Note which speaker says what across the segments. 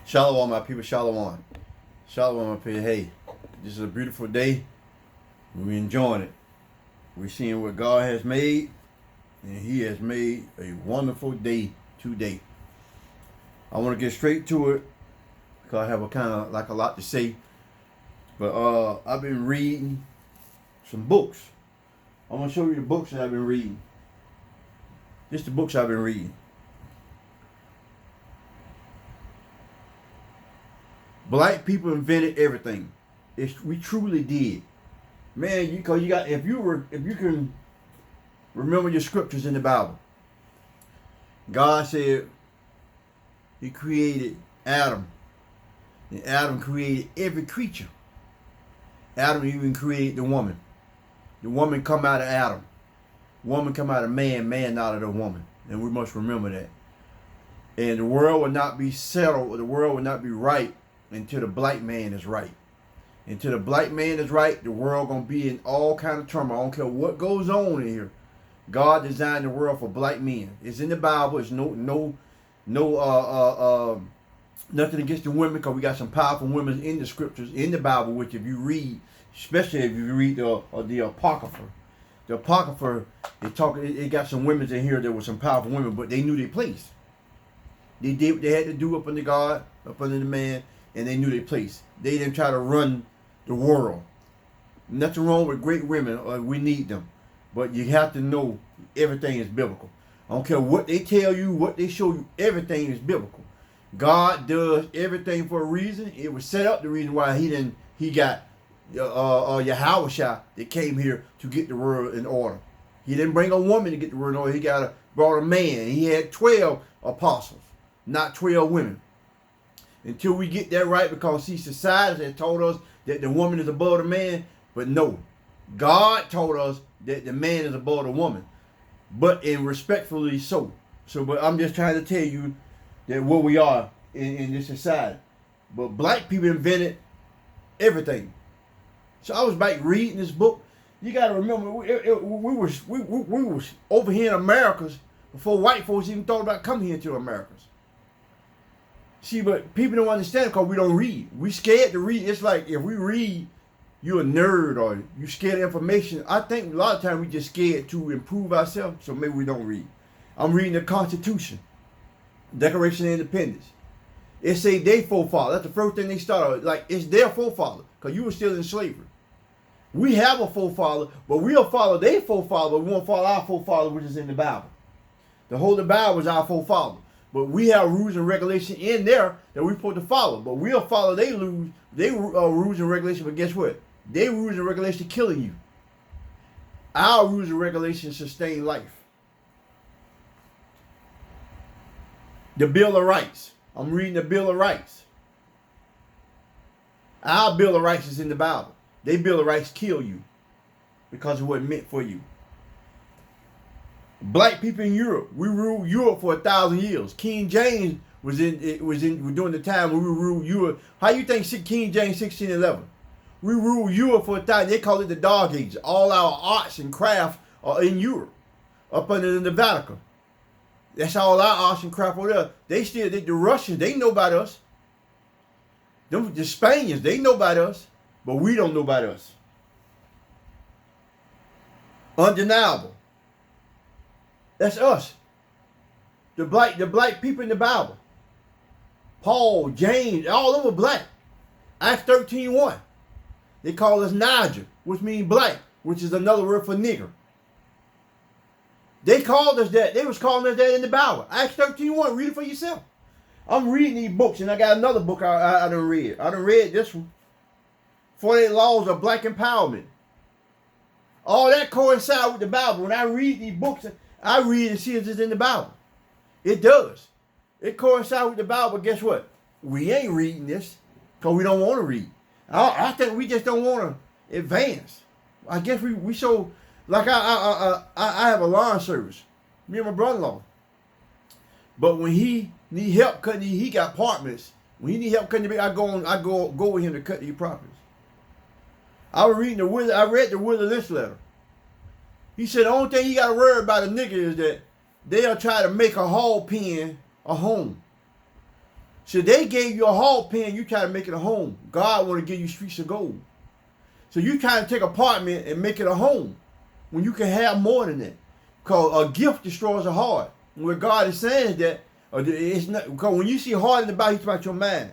Speaker 1: Shalom, my people. Shalom. Shalom, my people. Hey, this is a beautiful day. We're enjoying it. We're seeing what God has made, and He has made a wonderful day today. I want to get straight to it because I have a lot to say. But I've been reading some books. I'm gonna show you the books that I've been reading. Just the books I've been reading. Black people invented everything. We truly did, man. If you can remember your scriptures in the Bible, God said He created Adam, and Adam created every creature. Adam even created the woman. The woman come out of Adam. Woman come out of man. Man out of the woman, and we must remember that. And the world will not be settled, or the world will not be right until the black man is right. Until the black man is right, the world gonna be in all kind of turmoil. I don't care what goes on in here. God designed the world for black men. It's in the Bible. It's nothing against the women, because we got some powerful women in the scriptures in the Bible. Which, if you read, especially if you read the Apocrypha, it got some women in here that were some powerful women, but they knew their place. They did what they had to do up under God, up under the man. And they knew their place. They didn't try to run the world. Nothing wrong with great women. We need them. But you have to know everything is biblical. I don't care what they tell you, what they show you. Everything is biblical. God does everything for a reason. It was set up the reason why He got Yahushua that came here to get the world in order. He didn't bring a woman to get the world in order. He brought a man. He had 12 apostles, not 12 women. Until we get that right, because see, society has told us that the woman is above the man, but no. God told us that the man is above the woman, but in respectfully so. But I'm just trying to tell you that where we are in this society. But black people invented everything. So I was back reading this book. You got to remember, we were over here in Americas before white folks even thought about coming here to Americas. See, but people don't understand because we don't read. We scared to read. It's like if we read, you're a nerd or you scared of information. I think a lot of times we just scared to improve ourselves, so maybe we don't read. I'm reading the Constitution, Declaration of Independence. It say they forefather. That's the first thing they started. Like, it's their forefather, because you were still in slavery. We have a forefather, but we'll follow their forefather, but we won't follow our forefather, which is in the Bible. The Holy Bible is our forefather. But we have rules and regulations in there that we're supposed to follow. But we'll follow their rules and regulations. But guess what? Their rules and regulations killing you. Our rules and regulations sustain life. The Bill of Rights. I'm reading the Bill of Rights. Our Bill of Rights is in the Bible. Their Bill of Rights kill you because it wasn't meant for you. Black people in Europe, we ruled Europe for 1,000 years. King James was during the time when we ruled Europe. How you think King James 1611? We ruled Europe for 1,000. They call it the Dog Ages. All our arts and crafts are in Europe, up under the Vatican. That's all our arts and craft over there. The Russians, they know about us. The Spaniards, they know about us, but we don't know about us. Undeniable. That's us. The black people in the Bible. Paul, James, all of them were black. Acts 13:1. They call us Niger, which means black, which is another word for nigger. They called us that. They was calling us that in the Bible. Acts 13:1. Read it for yourself. I'm reading these books, and I got another book I done read. I done read this one. 48 Laws of Black Empowerment. All that coincides with the Bible. When I read these books, I read and see if it's in the Bible. It does. It coincides with the Bible, but guess what? We ain't reading this because we don't want to read. I think we just don't want to advance. I guess we so, like I have a lawn service, me and my brother-in-law. But when he need help cutting, he got apartments. When he need help cutting, I go with him to cut these properties. I read the Willie Lynch letter. He said the only thing you got to worry about a nigga is that they'll try to make a hog pen a home. So they gave you a hog pen, you try to make it a home. God want to give you streets of gold. So you try to take an apartment and make it a home when you can have more than that. Because a gift destroys a heart. What God is saying is that, it's not, because when you see heart in the Bible, He's about your mind.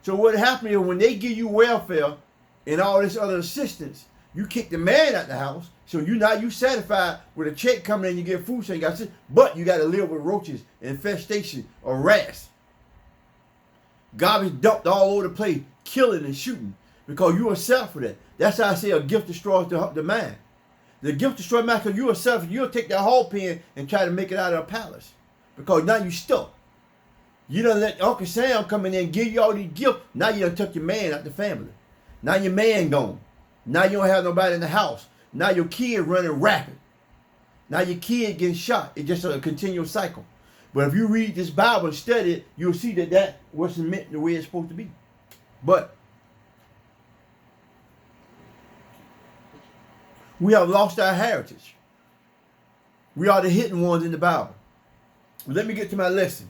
Speaker 1: So what happens is when they give you welfare and all this other assistance, you kick the man out the house. So you satisfied with a check coming in, you get food, so you got to, but you got to live with roaches, infestation, or rats. Garbage dumped all over the place, killing and shooting, because you are self for that. That's how I say a gift destroys the mind. The gift destroys the mind because you are self. You'll take that hog pen and try to make it out of a palace, because now you stuck. You done let Uncle Sam come in there and give you all these gifts. Now you done took your man out the family. Now your man gone. Now you don't have nobody in the house. Now your kid running rapid. Now your kid getting shot. It's just a continual cycle. But if you read this Bible and study it, you'll see that wasn't meant the way it's supposed to be. But we have lost our heritage. We are the hidden ones in the Bible. Let me get to my lesson.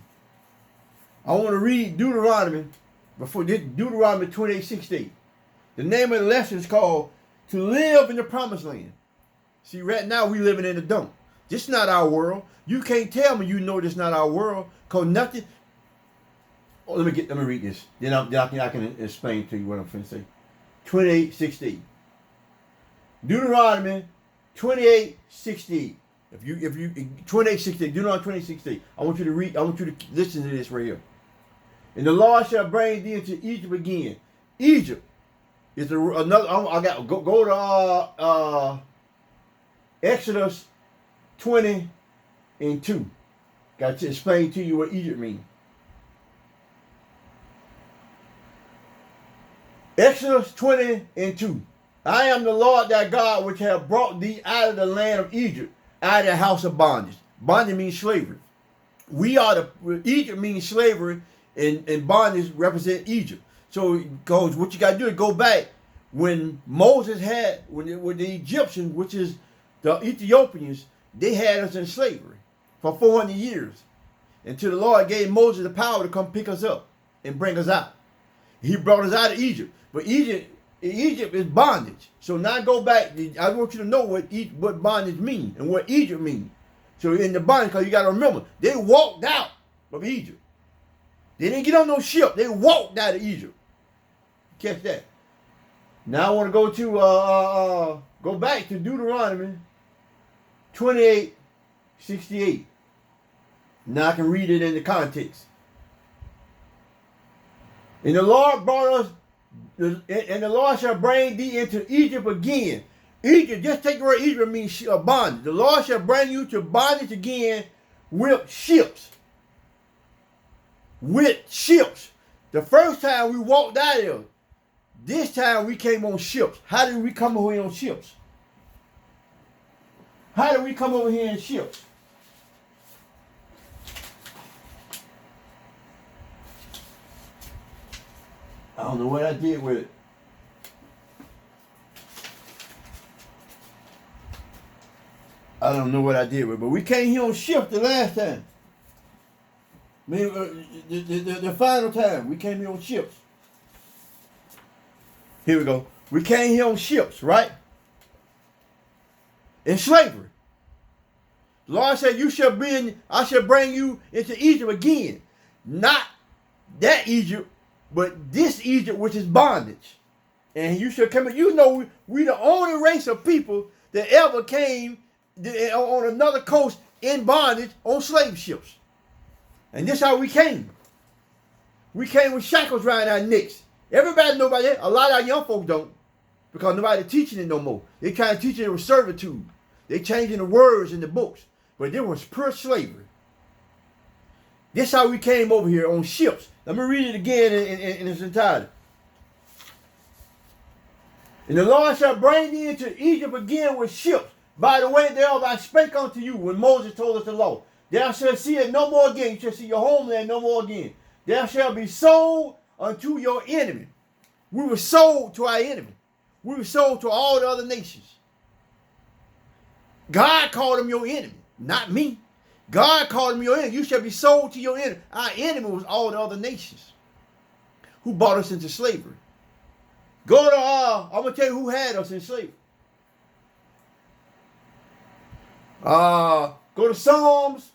Speaker 1: I want to read Deuteronomy 28:16. The name of the lesson is called To Live in the Promised Land. See, right now we living in the dump. This is not our world. You can't tell me you know this is not our world, because nothing. Oh, let me read this. Then I can explain to you what I'm finna say. 28:16. Deuteronomy 28:16. If you 28:16, Deuteronomy 28:16. I want you to read. I want you to listen to this right here. And the Lord shall bring thee into Egypt again. Egypt is another. I got go to Exodus 20:2. Got to explain to you what Egypt means. Exodus 20:2. I am the Lord thy God, which have brought thee out of the land of Egypt, out of the house of bondage. Bondage means slavery. Egypt means slavery, and bondage represent Egypt. So, because what you got to do is go back when Moses had, when the Egyptians, which is the Ethiopians, they had us in slavery for 400 years, until the Lord gave Moses the power to come pick us up and bring us out. He brought us out of Egypt. But Egypt is bondage. So now go back. I want you to know what bondage means and what Egypt means. So in the bondage, because you got to remember, they walked out of Egypt. They didn't get on no ship. They walked out of Egypt. Catch that. Now I want to go to go back to Deuteronomy 28:68. Now I can read it in the context. And the Lord brought us, and the Lord shall bring thee into Egypt again. Egypt, just take the word Egypt, means bondage. The Lord shall bring you to bondage again with ships. With ships. The first time we walked out of there, this time we came on ships. How did we come over here on ships? How did we come over here in ships? I don't know what I did with it. I don't know what I did with it, but we came here on ships the last time. I mean, the final time we came here on ships. Here we go. We came here on ships, right? In slavery. The Lord said, I shall bring you into Egypt again. Not that Egypt, but this Egypt, which is bondage. And you shall come in. You know, we the only race of people that ever came on another coast in bondage on slave ships. And this is how we came. We came with shackles around our necks. Everybody know about that. A lot of our young folk don't, because nobody teaching it no more. They trying to teach it with servitude. They changing the words in the books. But there was pure slavery. This is how we came over here on ships. Let me read it again in its entirety. And the Lord shall bring thee into Egypt again with ships. By the way, thereof I spake unto you when Moses told us the law. Thou shalt see it no more again. You shall see your homeland no more again. Thou shalt be sold unto your enemy. We were sold to our enemy. We were sold to all the other nations. God called them your enemy, not me. God called them your enemy. You shall be sold to your enemy. Our enemy was all the other nations. who brought us into slavery. Go to, I'm going to tell you who had us in slavery. Go to Psalms.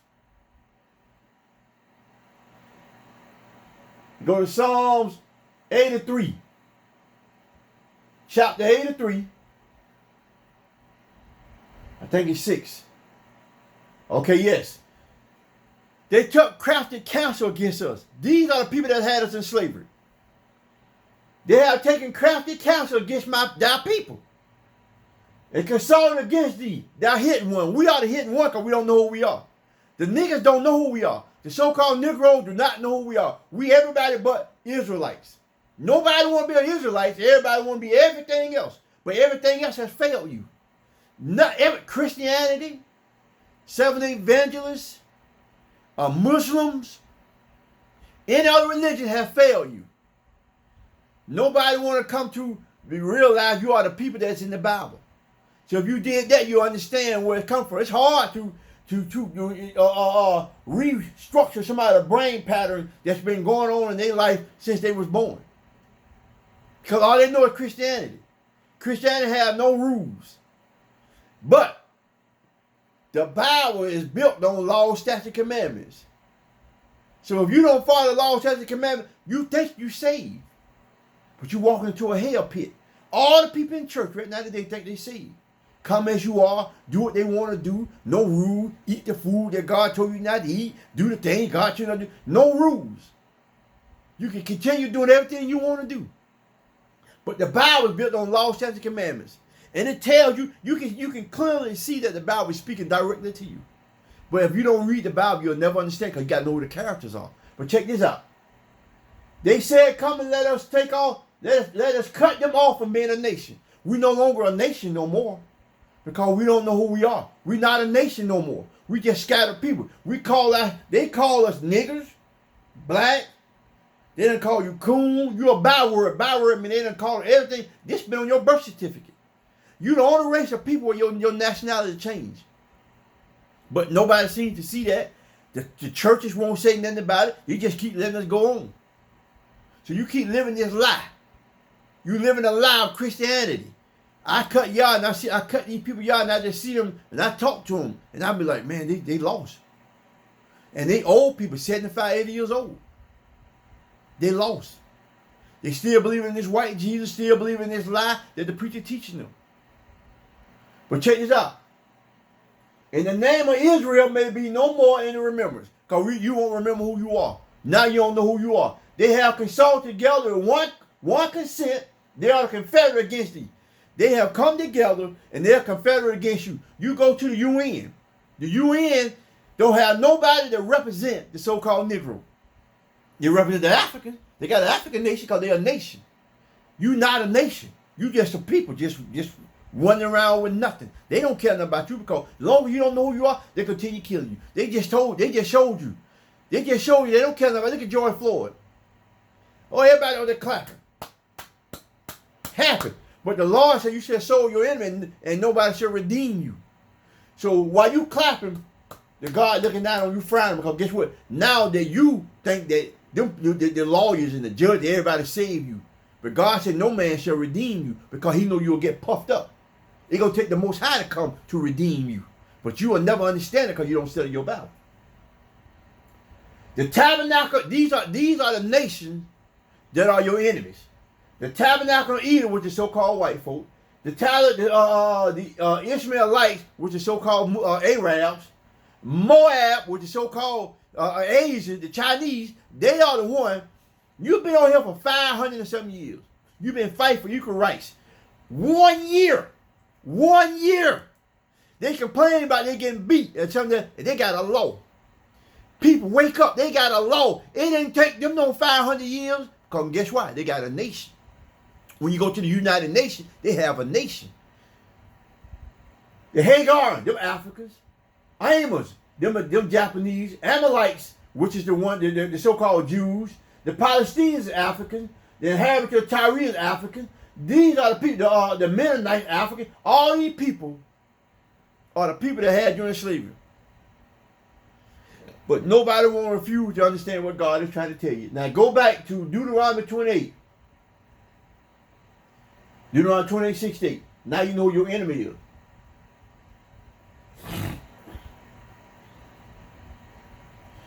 Speaker 1: Go to Psalms 83. Chapter 83. I think it's 6. Okay, yes. They took crafty counsel against us. These are the people that had us in slavery. They have taken crafty counsel against thy people. And consulting against thee, thou hidden one. We are the hidden one because we don't know who we are. The niggas don't know who we are. The so-called Negroes do not know who we are. We everybody but Israelites. Nobody want to be an Israelite. Everybody want to be everything else. But everything else has failed you. Not every Christianity, Seventh-day Evangelists, Muslims, any other religion have failed you. Nobody want to come to realize you are the people that's in the Bible. So if you did that, you understand where it comes from. It's hard to restructure somebody's brain pattern that's been going on in their life since they was born. Because all they know is Christianity. Christianity have no rules. But the Bible is built on law, statutes, commandments. So if you don't follow the law, statutes, commandments, you think you saved. But you walk into a hell pit. All the people in church right now, they think they saved. Come as you are, do what they want to do, no rule, eat the food that God told you not to eat, do the thing God told you not to do, no rules. You can continue doing everything you want to do. But the Bible is built on law, statutes, commandments. And it tells you, you can clearly see that the Bible is speaking directly to you. But if you don't read the Bible, you'll never understand because you got to know who the characters are. But check this out. They said, come and let us take off, let us cut them off from being a nation. We're no longer a nation no more. Because we don't know who we are. We're not a nation no more. We just scattered people. They call us niggers, black. They didn't call you coon. You're a byword. Byword means they didn't call it everything. This been on your birth certificate. You're the only race of people where your nationality changed. But nobody seems to see that. The churches won't say nothing about it. They just keep letting us go on. So you keep living this lie. You living a lie of Christianity. I cut y'all and I cut these people y'all and I just see them and I talk to them and I be like, man, they lost. And they old people, 75, 80 years old. They lost. They still believe in this white Jesus, still believe in this lie that the preacher teaching them. But check this out. In the name of Israel may be no more in the remembrance. Because you won't remember who you are. Now you don't know who you are. They have consulted together in one consent. They are confederate against thee. They have come together and they're confederate against you. You go to the UN. The UN don't have nobody that represent the so-called Negro. They represent the Africans. They got an African nation because they're a nation. You not a nation. You just some people just running around with nothing. They don't care nothing about you because as long as you don't know who you are, they continue killing you. They just showed you. They just showed you they don't care nothing about. Look at George Floyd. Oh, everybody on there clapping. Happy. But the Lord said you should sow your enemy and nobody shall redeem you. So while you clapping, the God looking down on you frowning because guess what? Now that you think that the lawyers and the judge, everybody save you. But God said no man shall redeem you because he know you'll get puffed up. It's going to take the Most High to come to redeem you. But you will never understand it because you don't study your Bible. The tabernacle, these are the nations that are your enemies. The tabernacle of Edom, which is so-called white folk. The Ishmaelites, which is so-called Arabs. Moab, which is so-called Asian, the Chinese. They are the one. You've been on here for 500 and something years. You've been fighting for equal rights. 1 year. 1 year. They complain about they getting beat and something. And they got a law. People wake up. They got a law. It didn't take them no 500 years. Because guess what? They got a nation. When you go to the United Nations, they have a nation. The Hagar, them Africans. Amos, them Japanese. Amalekites, which is the so-called Jews. The Palestinians are African. The inhabitants of Tyre is African. These are the people, the Mennonites African. All these people are the people that had during slavery. But nobody will refuse to understand what God is trying to tell you. Now go back to Deuteronomy 28. Deuteronomy 28:16. Now you know who your enemy is.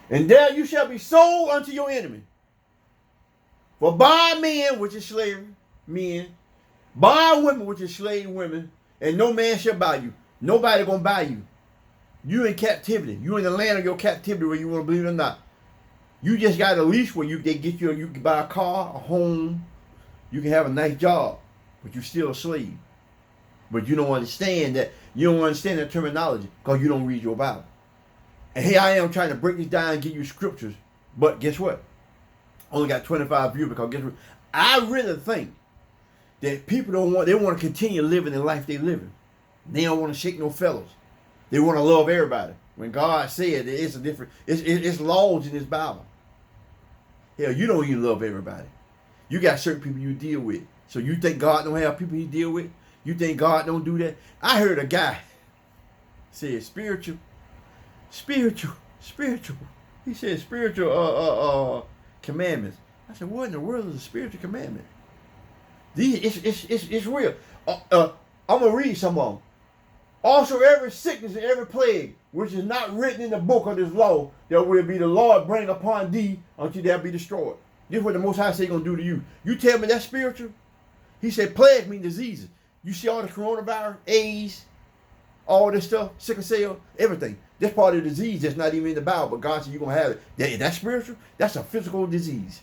Speaker 1: And there you shall be sold unto your enemy. For buy men, which is slave men, buy women, which is slave women, and no man shall buy you. Nobody gonna buy you. You in captivity. You in the land of your captivity, whether you want to believe it or not. You just got a leash where they get you can buy a car, a home, you can have a nice job, but you're still a slave. But you don't understand that. You don't understand that terminology because you don't read your Bible. And here I am trying to break this down and give you scriptures. But guess what? Only got 25 views because guess what? I really think that people they want to continue living the life they're living. They don't want to shake no fellows. They want to love everybody. When God said that it's a different, it's laws in this Bible. Hell, you don't even love everybody. You got certain people you deal with. So you think God don't have people he deal with? You think God don't do that? I heard a guy say spiritual. He said spiritual commandments. I said, what in the world is a spiritual commandment? It's real. I'm gonna read some of them. Also, every sickness and every plague which is not written in the book of this law, that will be the Lord bring upon thee until thou be destroyed. This is what the Most High say gonna do to you. You tell me that's spiritual? He said plague mean diseases. You see all the coronavirus, AIDS, all this stuff, sickle cell, everything. That's part of the disease that's not even in the Bible, but God said you're going to have it. That's spiritual? That's a physical disease.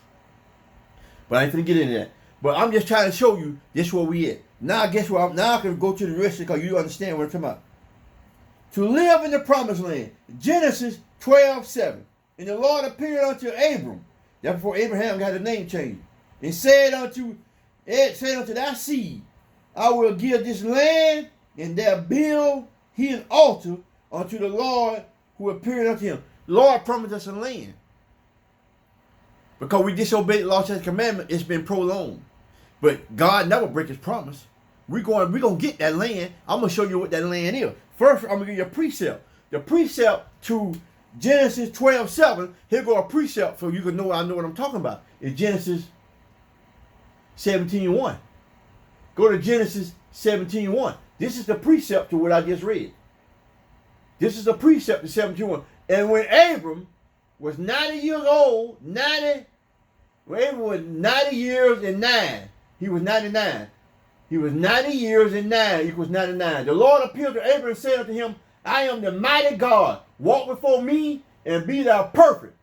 Speaker 1: But I ain't finna get into that. But I'm just trying to show you this where we at. Now guess what? Now I can go to the rest because you understand what I'm talking about. To live in the promised land. Genesis 12:7. And the Lord appeared unto Abram. That's before Abraham got the name changed. And said unto thy seed, I will give this land, and there build he an altar unto the Lord who appeared unto him. The Lord promised us a land. Because we disobeyed the law, statutes, commandment, it's been prolonged. But God never break his promise. We're going to get that land. I'm going to show you what that land is. First, I'm going to give you a precept. The precept to Genesis 12:7, here go a precept so you can know I know what I'm talking about. It's Genesis 17:1. Go to Genesis 17:1. This is the precept to what I just read. This is the precept to 17:1. And when Abram was 90 years old, when Abram was 90 years and 9, he was 99. He was 90 years and 9 equals 99. The Lord appeared to Abram and said unto him, I am the mighty God. Walk before me and be thou perfect.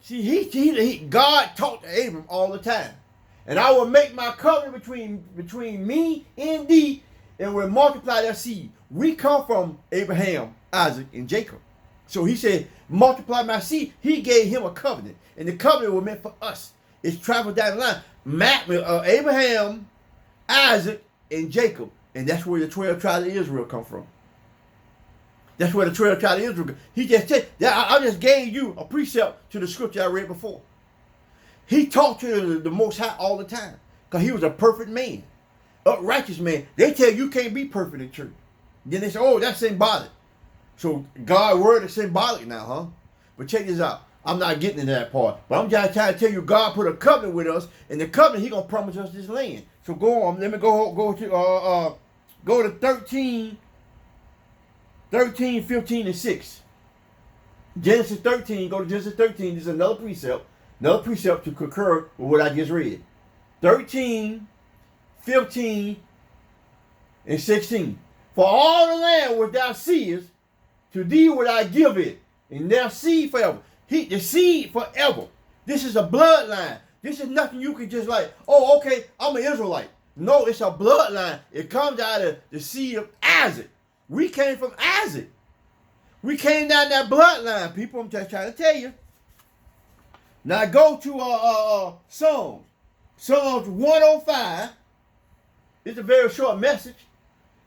Speaker 1: See, God talked to Abram all the time. And I will make my covenant between me and thee, and will multiply their seed. We come from Abraham, Isaac, and Jacob. So he said, multiply my seed. He gave him a covenant. And the covenant was meant for us. It's traveled down the line. Abraham, Isaac, and Jacob. And that's where the 12 tribes of Israel come from. That's where the 12 tribes of Israel come. He just said, I just gave you a precept to the scripture I read before. He talked to the Most High all the time because he was a perfect man, a righteous man. They tell you can't be perfect in church. Then they say, oh, that's symbolic. So God's word is symbolic now, huh? But check this out. I'm not getting into that part. But I'm just trying to tell you God put a covenant with us. And the covenant, he going to promise us this land. So go on. Let me go to 13, 15, and 6. Genesis 13. Go to Genesis 13. This is another precept. Another precept to concur with what I just read. 13, 15, and 16. For all the land which thou seest, to thee will I give it, and their seed forever. The seed forever. This is a bloodline. This is nothing you can just like, oh, okay, I'm an Israelite. No, it's a bloodline. It comes out of the seed of Isaac. We came from Isaac. We came down that bloodline, people. I'm just trying to tell you. Now go to Psalms. Psalms 105. It's a very short message.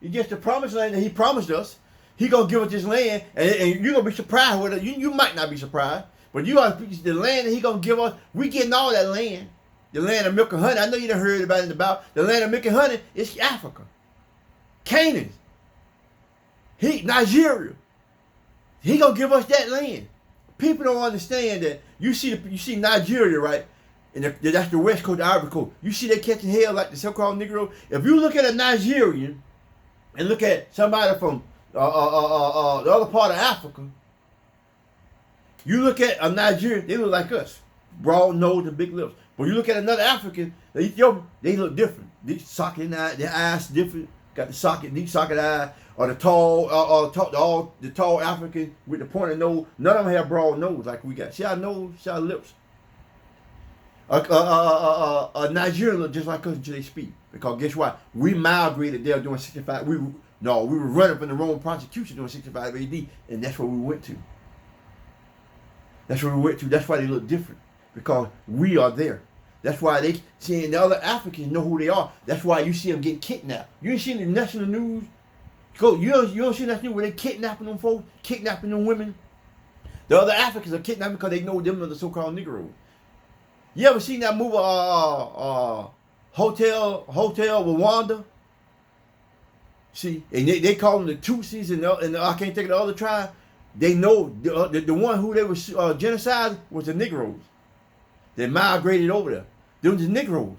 Speaker 1: It gets the promised land that he promised us. He going to give us this land, and you're going to be surprised with it. You might not be surprised, but you are the land that he going to give us. We getting all that land. The land of milk and honey. I know you done heard about it in the Bible. The land of milk and honey is Africa. Canaan. Nigeria. He gonna give us that land. People don't understand that. You see Nigeria, right? And that's the West Coast, the Ivory Coast. You see they catching hell like the so-called Negro. If you look at a Nigerian and look at somebody from the other part of Africa, you look at a Nigerian, they look like us, broad nose and big lips. But you look at another African, the Ethiopian, they look different. They socket eye, their eyes different. Got the deep socket eye, or the tall African with the pointed nose. None of them have broad nose like we got. See our nose, see our lips. A Nigerian look just like us until they speak. Because guess what? We migrated there during 65. We were running from the Roman prosecution during 65 AD, and that's where we went to. That's where we went to. That's why they look different. Because we are there. That's why they seeing the other Africans know who they are. That's why you see them getting kidnapped. You ain't seen the national news. You don't see national news where they kidnapping them folks, kidnapping them women. The other Africans are kidnapped because they know them are the so-called Negroes. You ever seen that movie, Hotel Rwanda? See, and they call them the Tutsis and I can't think of the other tribe. They know the one who they were genocide was the Negroes. They migrated over there. They were the Negroes.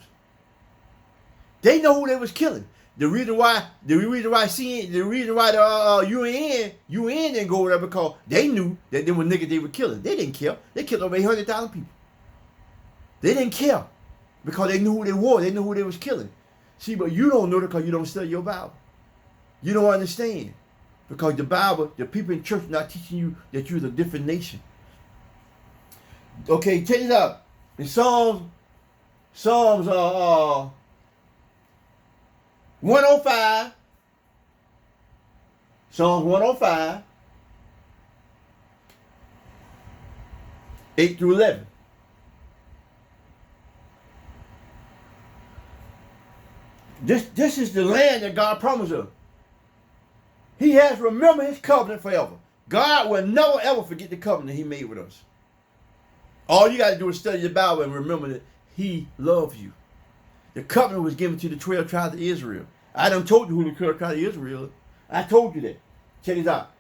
Speaker 1: They know who they was killing. The reason why the UN didn't go over there because they knew that they were niggas they were killing. They didn't care. They killed over 800,000 people. They didn't care because they knew who they were. They knew who they was killing. See, but you don't know that because you don't study your Bible. You don't understand because the Bible, the people in church, are not teaching you that you're a different nation. Okay, check this out. In Psalms 105, Psalms 105, 8 through 11. This is the land that God promised us. He has remembered his covenant forever. God will never ever forget the covenant he made with us. All you got to do is study the Bible and remember that he loves you. The covenant was given to the 12 tribes of Israel. I done told you who the 12 tribes of Israel is. I told you that. Check this out.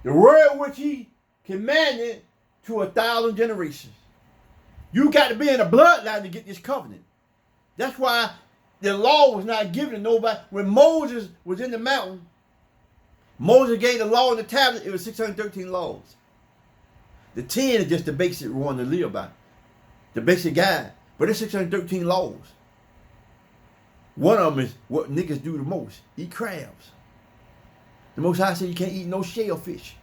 Speaker 1: The word which he commanded to 1,000 generations. You got to be in a bloodline to get this covenant. That's why the law was not given to nobody. When Moses was in the mountain, Moses gave the law in the tablet. It was 613 laws. The 10 is just the basic one to live by. The basic guide. But it's 613 laws. One of them is what niggas do the most. Eat crabs. The Most High said you can't eat no shellfish.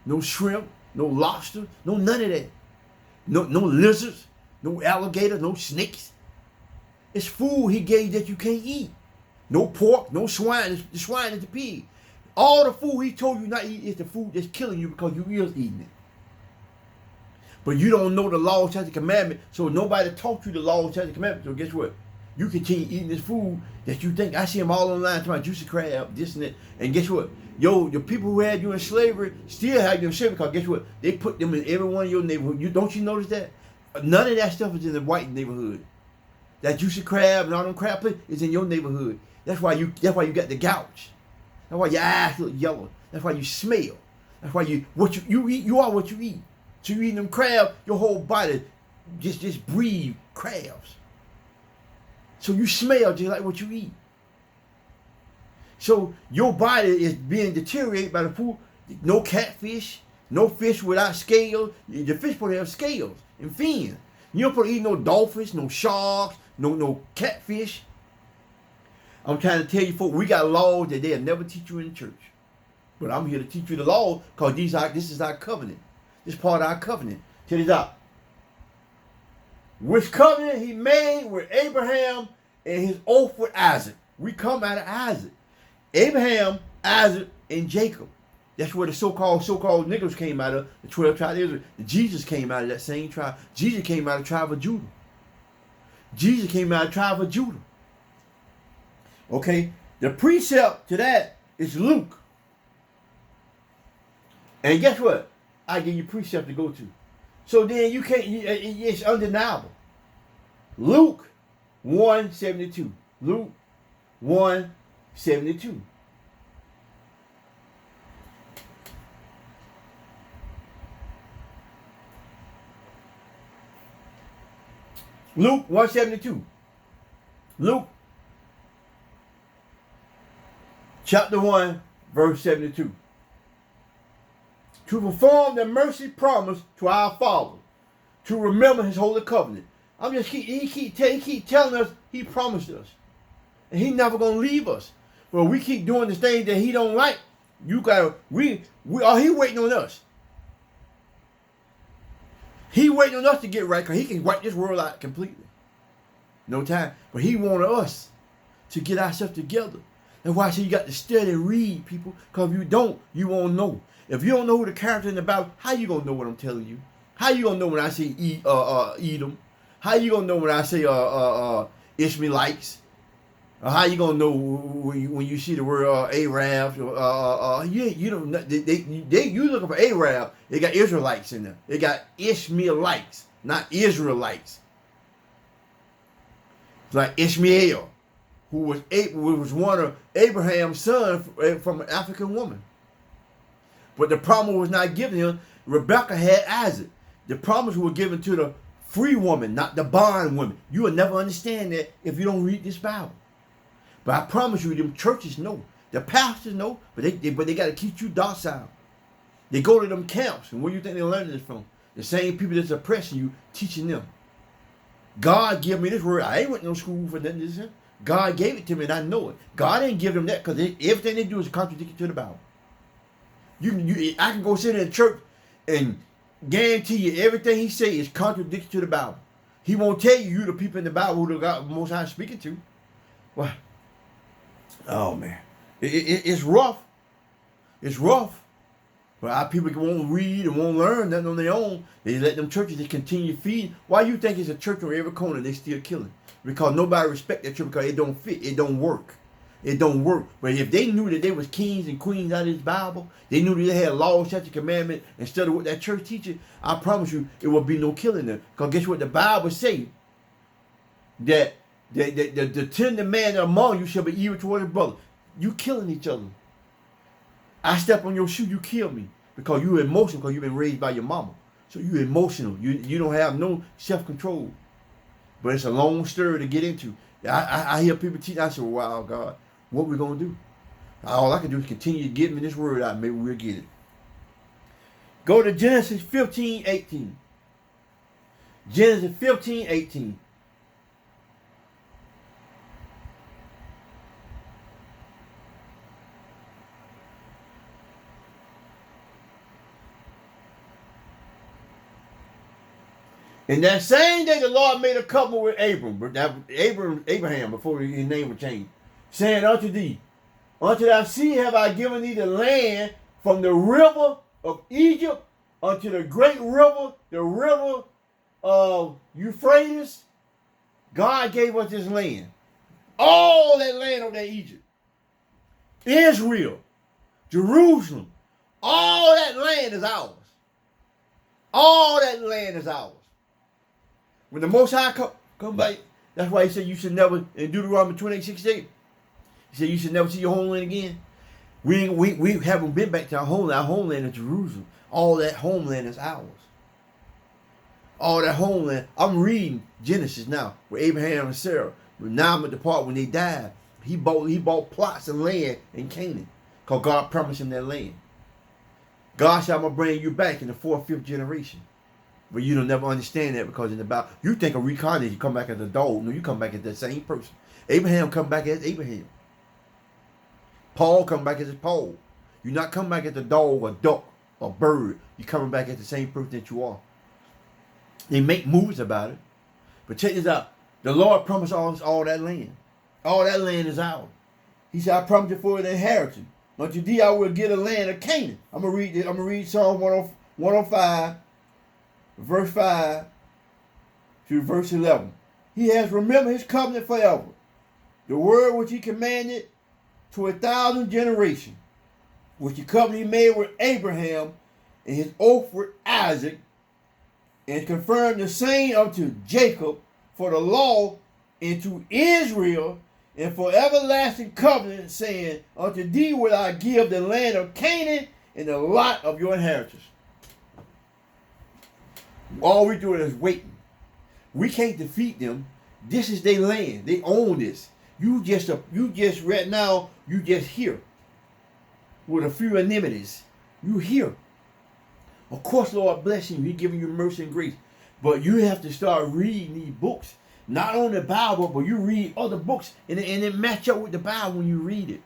Speaker 1: No shrimp. No lobster. No none of that. No lizards. No alligator. No snakes. It's food he gave that you can't eat. No pork. No swine. The swine is the pig. All the food he told you not to eat is the food that's killing you because you is eating it. But you don't know the law, statute, commandment, so nobody taught you the law, statute, commandment. So guess what? You continue eating this food that you think, I see them all online talking about juicy crab, this and that. And guess what? The people who had you in slavery still have you in slavery because guess what? They put them in every one of your neighborhood. Don't you notice that? None of that stuff is in the white neighborhood. That juicy crab and all them crab places is in your neighborhood. That's why you got the gouge. That's why your eyes look yellow. That's why you smell. That's why you eat, you are what you eat. So you eating them crabs, your whole body just breathe crabs. So you smell just like what you eat. So your body is being deteriorated by the food. No catfish, no fish without scales. The fish supposed to have scales and fins. You don't supposed to eat no dolphins, no sharks, no catfish. I'm trying to tell you folks, we got laws that they'll never teach you in church. But I'm here to teach you the law because this is our covenant. This is part of our covenant. Check this out. Which covenant he made with Abraham and his oath with Isaac. We come out of Isaac. Abraham, Isaac, and Jacob. That's where the so-called niggas came out of, the 12 tribes of Israel. Jesus came out of that same tribe. Jesus came out of the tribe of Judah. Jesus came out of the tribe of Judah. Okay? The precept to that is Luke. And guess what? I give you precept to go to. So then you can't, it's undeniable. Luke 1:72. Luke 1:72. Luke 172. Luke chapter 1, verse 72. To perform the mercy promise to our Father, to remember his holy covenant. He keep telling us he promised us. And he's never gonna leave us. But we keep doing the things that he don't like. He waiting on us. He waiting on us to get right, because he can wipe this world out completely. No time. But he wanted us to get ourselves together. That's why I say you got to study and read, people. Because if you don't, you won't know. If you don't know who the character in the Bible, how you gonna know what I'm telling you? How you gonna know when I say Edom? How you gonna know when I say Ishmaelites? How you gonna know when you see the word Arabs? You don't. You looking for Arab? They got Israelites in there. They got Ishmaelites, not Israelites. It's like Ishmael, who was one of Abraham's sons from an African woman. But the promise was not given him. Rebecca had Isaac. The promise was given to the free woman, not the bond woman. You will never understand that if you don't read this Bible. But I promise you, them churches know. The pastors know, but they got to keep you docile. They go to them camps, and where you think they're learning this from? The same people that's oppressing you, teaching them. God gave me this word. I ain't went to no school for nothing. This. God gave it to me, and I know it. God ain't give them that, because everything they do is contradictory to the Bible. I can go sit in a church and guarantee you everything he say is contradictory to the Bible. He won't tell you the people in the Bible who the God Most High is speaking to. Well, oh man, it's rough. It's rough. But our people won't read and won't learn nothing on their own. They let them churches just continue feeding. Why you think it's a church on every corner they still killing? Because nobody respect that church, because it don't fit. It don't work. It don't work. But if they knew that they was kings and queens out of this Bible, they knew that they had laws, statutes, commandments, instead of what that church teaches, I promise you, it will be no killing them. Because guess what? The Bible say that the tender man among you shall be evil toward his brother. You killing each other. I step on your shoe, you kill me. Because you're emotional, because you've been raised by your mama. So you're emotional. You don't have no self-control. But it's a long story to get into. I hear people teach. I say, wow, God, what we going to do? All I can do is continue to give me this word out. Maybe we'll get it. Go to Genesis 15:18. Genesis 15:18. And that same day the Lord made a covenant with Abraham, before his name was changed, saying unto thee, unto thy seed have I given thee the land from the river of Egypt unto the great river, the river of Euphrates. God gave us this land. All that land of that Egypt. Israel, Jerusalem, all that land is ours. All that land is ours. When the Most High come back, that's why he said you should never, in Deuteronomy 28:68, he said you should never see your homeland again. We haven't been back to our homeland. Our homeland is Jerusalem. All that homeland is ours. All that homeland. I'm reading Genesis now with Abraham and Sarah. But now I'm at the part when they died. He bought plots of land in Canaan, because God promised him that land. God said, I'm going to bring you back in the 4th, 5th generation. But you don't never understand that, because in the Bible, you think of reincarnation, you come back as a dog. No, you come back as the same person. Abraham come back as Abraham. Paul come back as Paul. You not come back as a dog, or duck, or bird. You coming back as the same person that you are. They make movies about it. But check this out. The Lord promised all that land. All that land is ours. He said, I promised you for an inheritance. Unto thee I will give the land of Canaan. I'm going to read this. I'm going to read Psalm 105. Verse 5 to verse 11. He has remembered his covenant forever, the word which he commanded to 1,000 generations, which the covenant he made with Abraham and his oath with Isaac, and confirmed the same unto Jacob for the law, and to Israel, and for everlasting covenant, saying, unto thee will I give the land of Canaan and the lot of your inheritance. All we're doing is waiting. We can't defeat them. This is their land. They own this. You just right now, you just here with a few enemies. You here. Of course, Lord bless you. He's giving you mercy and grace. But you have to start reading these books. Not only the Bible, but you read other books and it match up with the Bible when you read it.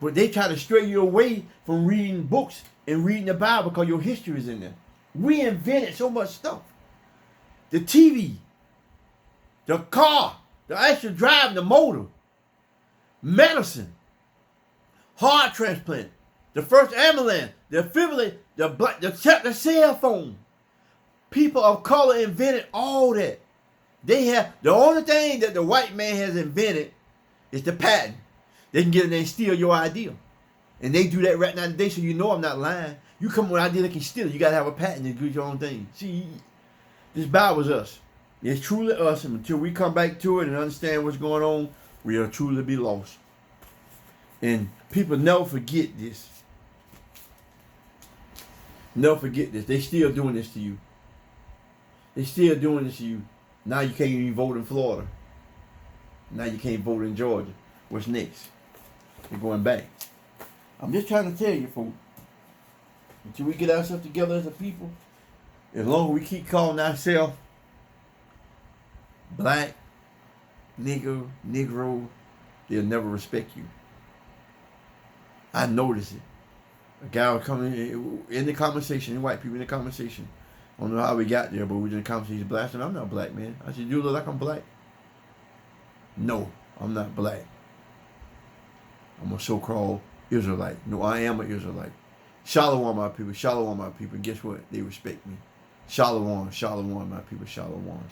Speaker 1: But they try to stray you away from reading books and reading the Bible because your history is in there. We invented so much stuff. The TV, the car, the actual driving, the motor, medicine, heart transplant, the first ambulance, the defibrillator, the cell phone. People of color invented all that. They have the only thing that the white man has invented is the patent. They can get in there and steal your idea. And they do that right now today, so you know I'm not lying. You come with an idea they can steal it. You got to have a patent to do your own thing. See, this Bible's us. It's truly us. And until we come back to it and understand what's going on, we'll truly be lost. And people never forget this. Never forget this. They still doing this to you. They still doing this to you. Now you can't even vote in Florida. Now you can't vote in Georgia. What's next? You're going back. I'm just trying to tell you, folks. Until we get ourselves together as a people, as long as we keep calling ourselves black, nigger, negro, they'll never respect you. I noticed it. A guy was coming in the conversation, white people in the conversation. I don't know how we got there, but we was in the conversation. Black, and I'm not black, man. I said, you look like I'm black. No, I'm not black. I'm a so-called Israelite. No, I am an Israelite. Shalom, my people. Shalom, my people. And guess what? They respect me. Shalom, shalom, my people. Shalom.